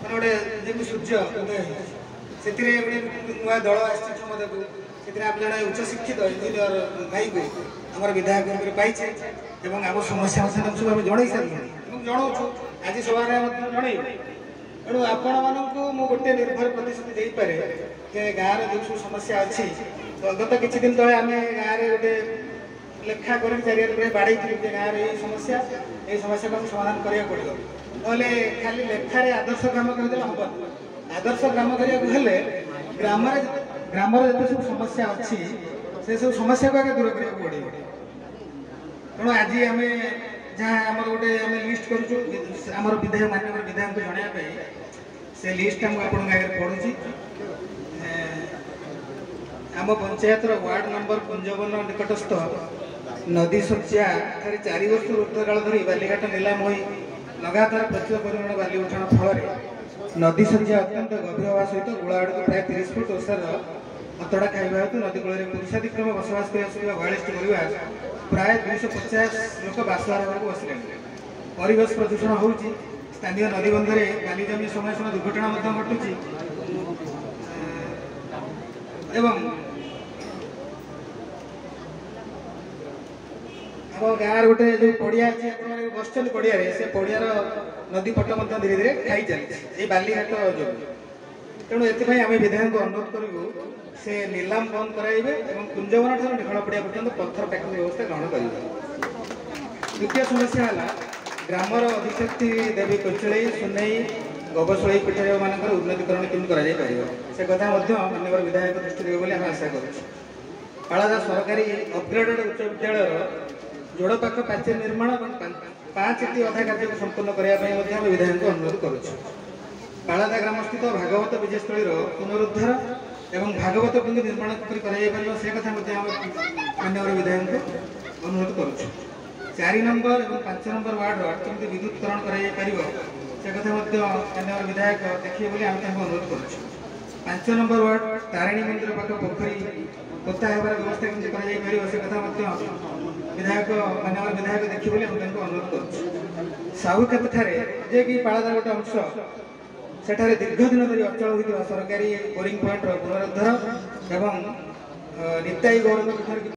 गोटे जमी सूर्य उदय से नुआ दल आसमदेव से आप जड़े उच्च शिक्षित इंजीनियर भाई को आम विधायक पाई आम समस्या सब आम जन सारे जनाऊँ आज सभार जन तेणु आपण मानक गोटे निर्भर प्रतिश्रुति दे पारे जे गाँव जो सब समस्या अच्छी तो गत किसी दिन तले आम गाँव में गोटे लेखा कर चारिए बाड़े गाँव ये समस्या को समाधान करा पड़ो ना खाली लेखार आदर्श ग्राम कहते हम आदर्श ग्राम करने ग्राम ग्रामर जो सब समस्या अच्छी से सब समस्या को आगे दूर करा पड़ो तेणु आज आम जहाँ आम गोटे आम लिस्ट करुँ विधायक माननीय विधायक जनवाई से लिस्ट आगे पढ़ुची आम पंचायत वार्ड नंबर कुंजवन निकटस्थ नदी शଯ୍ୟା 4 वर्ष ऊर्ध्वकाल धरी बालीघाट नीलाम हो लगातार प्रचुर परिमाण बाली उठाण फल नदी शଯ୍ୟା अत्यंत गभीर हवा सहित गोलाआड़ को प्राय 30 फुट ओसार अतड़ा खाଇବା हेतु नदी कूल पुरुषाधिक्रम बसवास कर 42 परिवार प्राय 250 लोक बासवार को बसले परिवेश प्रदूषण हो स्थानीय नदीबंधे बाली जमी समय समय दुर्घटना घटुची एवं आम गाँव गोटे जो पड़िया अच्छे बस पड़िया से पड़ियार नदी पट धीरे धीरे खाई चली बालीघाट जो तेणु ये आम विधायक को अनुरोध करूँ से नीलाम बंद कराइबे और कुंजवन ठार निखण पड़िया पर्यटन पत्थर पैकिंग व्यवस्था ग्रहण करेंगे। द्वितीय समस्या है ग्रामर अधिशक्ति देवी कोचले सुनई गबसई पीठ मान उन्नतीकरण केमती कर कथा माननीय विधायक दृष्टि देवे बोली आम आशा करुँ। पालादा सरकारी अपग्रेडेड उच्च विद्यालय जोड़ पाख पाचेरी निर्माण और 5टी अधा कार्य को संपूर्ण करने विधायक को अनुरोध करुँ। पालादा ग्राम स्थित भागवत विजयस्थल पुनरुद्धार एवं भागवत बिंदु निर्माण से कथा माननीय विधायक को अनुरोध करुँ। 4 नंबर और 5 नंबर वार्ड केमती विद्युतकरण से कथा माननीय विधायक देखिए बोली आम अनुरोध करुँ। 5 नंबर वार्ड तारिणी मंदिर पाख पोखरी पोता होबार व्यवस्था केमती से कथा विधायक माननीय विधायक देखिए बोली हम अनुरोध करुँ। साहुखेत ठारे जे कि पालादार गोटे अंश सेठारे दीर्घ दिन धरी अचल होता सरकारी बोरिंग पॉइंट पुनरुद्धार एवं निताई गौरव